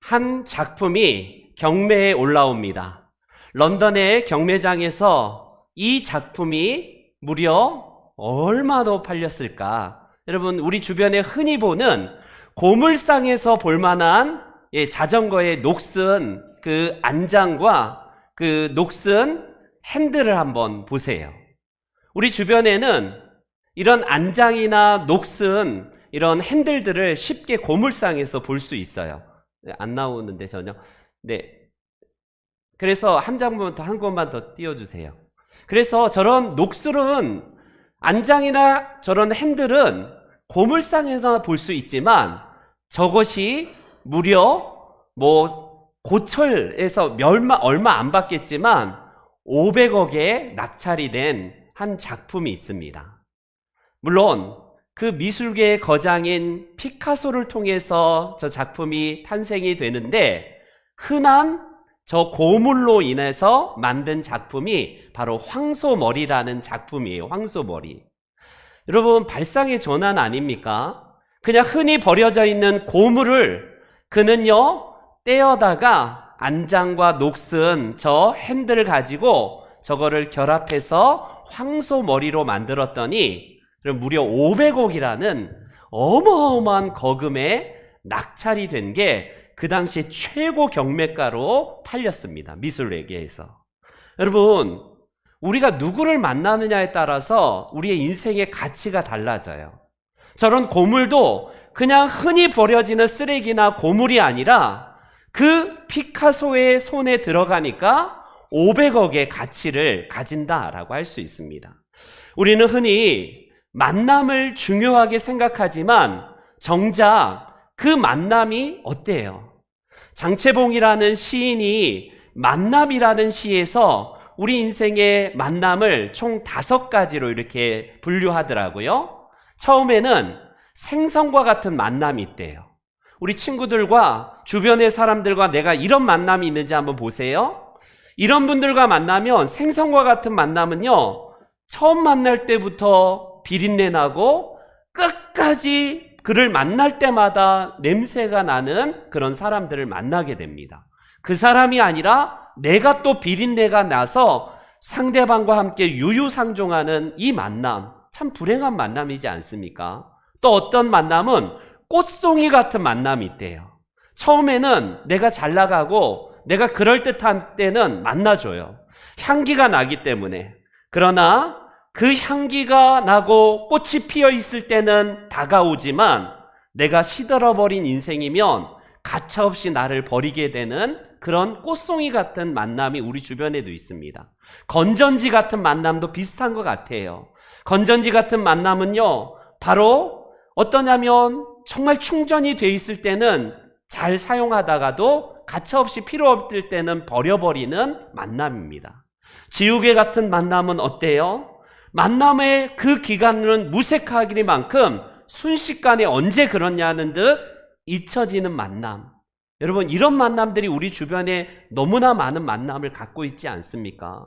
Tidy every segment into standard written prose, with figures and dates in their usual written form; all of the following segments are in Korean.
한 작품이 경매에 올라옵니다. 런던의 경매장에서 이 작품이 무려 얼마나 팔렸을까? 여러분, 우리 주변에 흔히 보는 고물상에서 볼만한 자전거의 녹슨 그 안장과 그 녹슨 핸들을 한번 보세요. 우리 주변에는 이런 안장이나 녹슨 이런 핸들들을 쉽게 고물상에서 볼 수 있어요. 안 나오는데 전혀. 네. 그래서 한 곳만 더 띄워주세요. 그래서 저런 녹슬은 안장이나 저런 핸들은 고물상에서 볼 수 있지만 저것이 무려 고철에서 얼마 안 받겠지만 500억에 낙찰이 된 한 작품이 있습니다. 물론 그 미술계의 거장인 피카소를 통해서 저 작품이 탄생이 되는데 흔한 저 고물로 인해서 만든 작품이 바로 황소머리라는 작품이에요. 황소머리. 여러분, 발상의 전환 아닙니까? 그냥 흔히 버려져 있는 고물을 그는요 떼어다가 안장과 녹슨 저 핸들을 가지고 저거를 결합해서 황소머리로 만들었더니 무려 500억이라는 어마어마한 거금에 낙찰이 된 게 그 당시 최고 경매가로 팔렸습니다. 미술회계에서. 여러분, 우리가 누구를 만나느냐에 따라서 우리의 인생의 가치가 달라져요. 저런 고물도 그냥 흔히 버려지는 쓰레기나 고물이 아니라 그 피카소의 손에 들어가니까 500억의 가치를 가진다라고 할 수 있습니다. 우리는 흔히 만남을 중요하게 생각하지만 정작 그 만남이 어때요? 장채봉이라는 시인이 만남이라는 시에서 우리 인생의 만남을 총 5가지로 이렇게 분류하더라고요. 처음에는 생선과 같은 만남이 있대요. 우리 친구들과 주변의 사람들과 내가 이런 만남이 있는지 한번 보세요. 이런 분들과 만나면 생선과 같은 만남은요, 처음 만날 때부터 비린내 나고 끝까지 그를 만날 때마다 냄새가 나는 그런 사람들을 만나게 됩니다. 그 사람이 아니라 내가 또 비린내가 나서 상대방과 함께 유유상종하는 이 만남, 참 불행한 만남이지 않습니까? 또 어떤 만남은 꽃송이 같은 만남이 있대요. 처음에는 내가 잘 나가고 내가 그럴듯한 때는 만나줘요. 향기가 나기 때문에. 그러나 그 향기가 나고 꽃이 피어 있을 때는 다가오지만 내가 시들어버린 인생이면 가차없이 나를 버리게 되는 그런 꽃송이 같은 만남이 우리 주변에도 있습니다. 건전지 같은 만남도 비슷한 것 같아요. 건전지 같은 만남은요, 바로 어떠냐면 정말 충전이 돼 있을 때는 잘 사용하다가도 가차없이 필요 없을 때는 버려버리는 만남입니다. 지우개 같은 만남은 어때요? 만남의 그 기간은 무색하기만큼 순식간에 언제 그렇냐는 듯 잊혀지는 만남. 여러분, 이런 만남들이 우리 주변에 너무나 많은 만남을 갖고 있지 않습니까?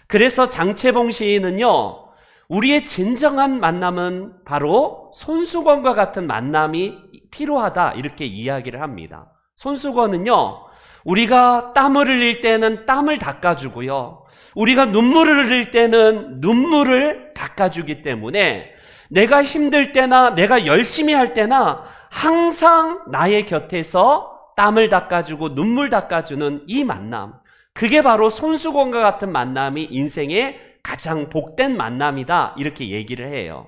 그래서 장채봉 시인은요, 우리의 진정한 만남은 바로 손수건과 같은 만남이 필요하다, 이렇게 이야기를 합니다. 손수건은요, 우리가 땀을 흘릴 때는 땀을 닦아주고요, 우리가 눈물을 흘릴 때는 눈물을 닦아주기 때문에 내가 힘들 때나 내가 열심히 할 때나 항상 나의 곁에서 땀을 닦아주고 눈물 닦아주는 이 만남, 그게 바로 손수건과 같은 만남이 인생의 가장 복된 만남이다, 이렇게 얘기를 해요.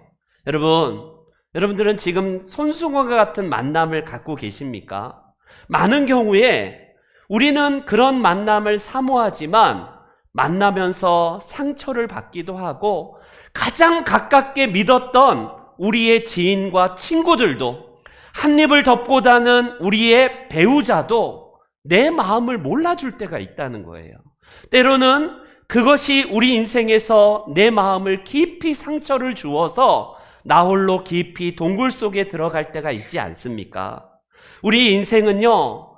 여러분들은 지금 손수건과 같은 만남을 갖고 계십니까? 많은 경우에 우리는 그런 만남을 사모하지만 만나면서 상처를 받기도 하고 가장 가깝게 믿었던 우리의 지인과 친구들도 한 입을 덮고 자는 우리의 배우자도 내 마음을 몰라줄 때가 있다는 거예요. 때로는 그것이 우리 인생에서 내 마음을 깊이 상처를 주어서 나 홀로 깊이 동굴 속에 들어갈 때가 있지 않습니까? 우리 인생은요,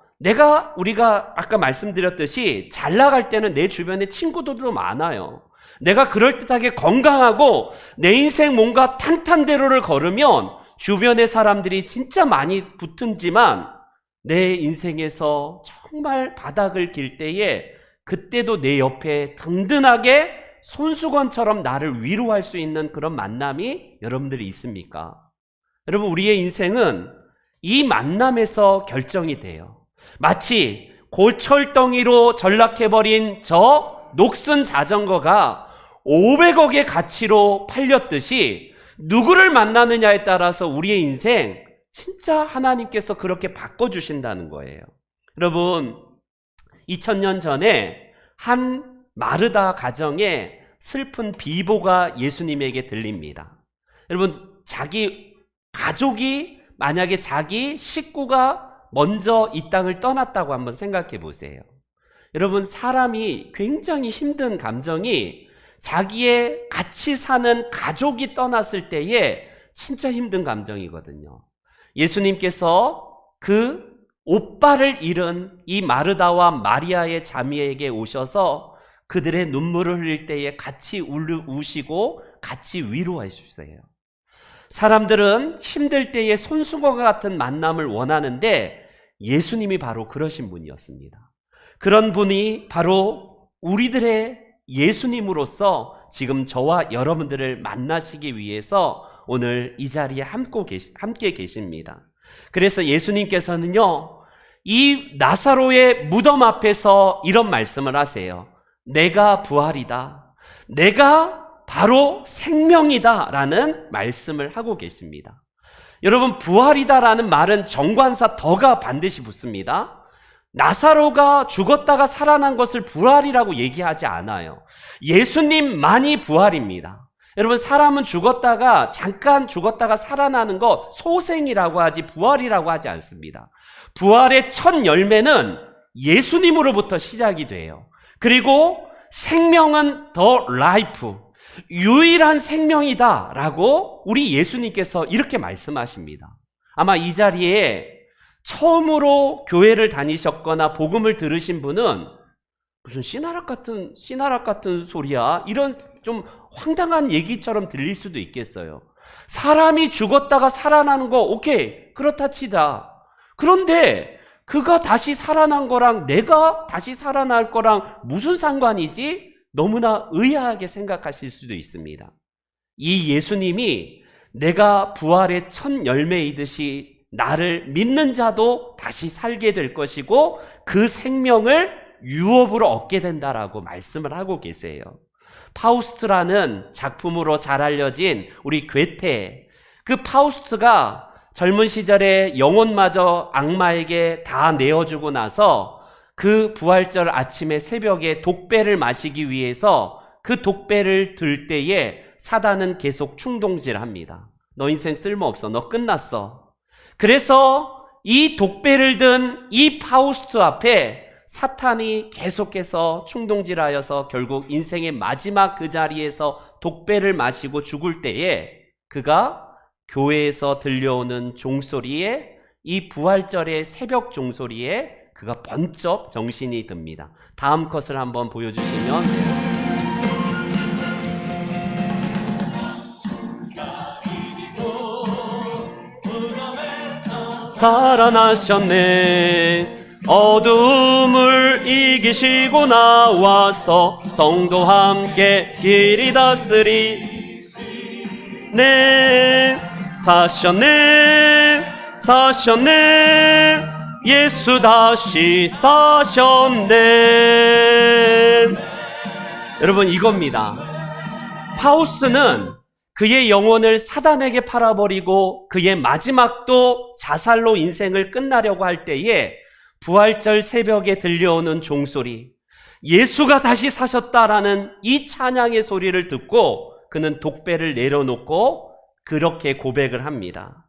우리가 아까 말씀드렸듯이 잘 나갈 때는 내 주변에 친구들도 많아요. 내가 그럴듯하게 건강하고 내 인생 뭔가 탄탄대로를 걸으면 주변의 사람들이 진짜 많이 붙은지만 내 인생에서 정말 바닥을 길 때에 그때도 내 옆에 든든하게 손수건처럼 나를 위로할 수 있는 그런 만남이 여러분들이 있습니까? 여러분, 우리의 인생은 이 만남에서 결정이 돼요. 마치 골철덩이로 전락해버린 저 녹슨 자전거가 500억의 가치로 팔렸듯이 누구를 만나느냐에 따라서 우리의 인생 진짜 하나님께서 그렇게 바꿔주신다는 거예요. 여러분, 2000년 전에 한 마르다 가정에 슬픈 비보가 예수님에게 들립니다. 여러분, 자기 가족이 만약에 자기 식구가 먼저 이 땅을 떠났다고 한번 생각해 보세요. 여러분, 사람이 굉장히 힘든 감정이 자기의 같이 사는 가족이 떠났을 때에 진짜 힘든 감정이거든요. 예수님께서 그 오빠를 잃은 이 마르다와 마리아의 자매에게 오셔서 그들의 눈물을 흘릴 때에 같이 우시고 같이 위로해 주세요. 사람들은 힘들 때에 손수건과 같은 만남을 원하는데 예수님이 바로 그러신 분이었습니다. 그런 분이 바로 우리들의 예수님으로서 지금 저와 여러분들을 만나시기 위해서 오늘 이 자리에 함께 계십니다. 그래서 예수님께서는요, 이 나사로의 무덤 앞에서 이런 말씀을 하세요. 내가 부활이다. 내가 바로 생명이다 라는 말씀을 하고 계십니다. 여러분, 부활이다 라는 말은 정관사 더가 반드시 붙습니다. 나사로가 죽었다가 살아난 것을 부활이라고 얘기하지 않아요. 예수님만이 부활입니다. 여러분, 사람은 죽었다가 잠깐 죽었다가 살아나는 거 소생이라고 하지 부활이라고 하지 않습니다. 부활의 첫 열매는 예수님으로부터 시작이 돼요. 그리고 생명은 더 라이프, 유일한 생명이다 라고 우리 예수님께서 이렇게 말씀하십니다. 아마 이 자리에 처음으로 교회를 다니셨거나 복음을 들으신 분은 무슨 씨나락 같은 소리야, 이런 좀 황당한 얘기처럼 들릴 수도 있겠어요. 사람이 죽었다가 살아나는 거 오케이, 그렇다 치자. 그런데 그가 다시 살아난 거랑 내가 다시 살아날 거랑 무슨 상관이지? 너무나 의아하게 생각하실 수도 있습니다. 이 예수님이 내가 부활의 첫 열매이듯이 나를 믿는 자도 다시 살게 될 것이고 그 생명을 유업으로 얻게 된다라고 말씀을 하고 계세요. 파우스트라는 작품으로 잘 알려진 우리 괴테, 그 파우스트가 젊은 시절에 영혼마저 악마에게 다 내어주고 나서 그 부활절 아침에 새벽에 독배를 마시기 위해서 그 독배를 들 때에 사단은 계속 충동질합니다. 너 인생 쓸모없어. 너 끝났어. 그래서 이 독배를 든 이 파우스트 앞에 사탄이 계속해서 충동질하여서 결국 인생의 마지막 그 자리에서 독배를 마시고 죽을 때에 그가 교회에서 들려오는 종소리에, 이 부활절의 새벽 종소리에 그가 번쩍 정신이 듭니다. 다음 컷을 한번 보여주시면, 살아나셨네. 어둠을 이기시고 나와서 성도 함께 길이 다스리. 네, 사셨네, 사셨네. 예수 다시 사셨네. 여러분, 이겁니다. 파우스는 그의 영혼을 사단에게 팔아버리고 그의 마지막도 자살로 인생을 끝나려고 할 때에 부활절 새벽에 들려오는 종소리, 예수가 다시 사셨다라는 이 찬양의 소리를 듣고 그는 독배를 내려놓고 그렇게 고백을 합니다.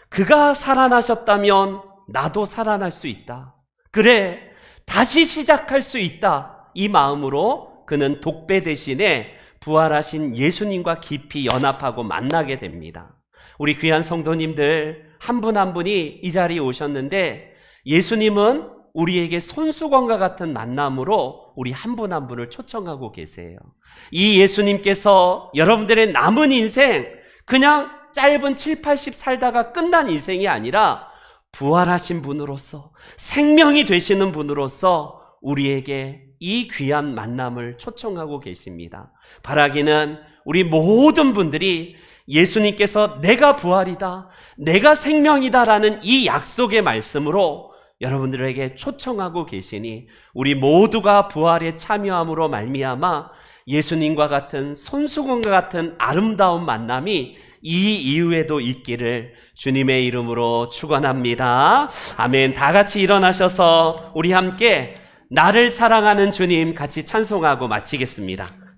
그가 살아나셨다면 나도 살아날 수 있다. 그래, 다시 시작할 수 있다. 이 마음으로 그는 독배 대신에 부활하신 예수님과 깊이 연합하고 만나게 됩니다. 우리 귀한 성도님들 한 분 한 분이 이 자리에 오셨는데 예수님은 우리에게 손수건과 같은 만남으로 우리 한 분 한 분을 초청하고 계세요. 이 예수님께서 여러분들의 남은 인생, 그냥 짧은 7, 80 살다가 끝난 인생이 아니라 부활하신 분으로서 생명이 되시는 분으로서 우리에게 이 귀한 만남을 초청하고 계십니다. 바라기는 우리 모든 분들이 예수님께서 내가 부활이다, 내가 생명이다라는 이 약속의 말씀으로 여러분들에게 초청하고 계시니 우리 모두가 부활에 참여함으로 말미암아 예수님과 같은 손수건과 같은 아름다운 만남이 이 이후에도 있기를 주님의 이름으로 축원합니다. 아멘. 다 같이 일어나셔서 우리 함께 나를 사랑하는 주님 같이 찬송하고 마치겠습니다.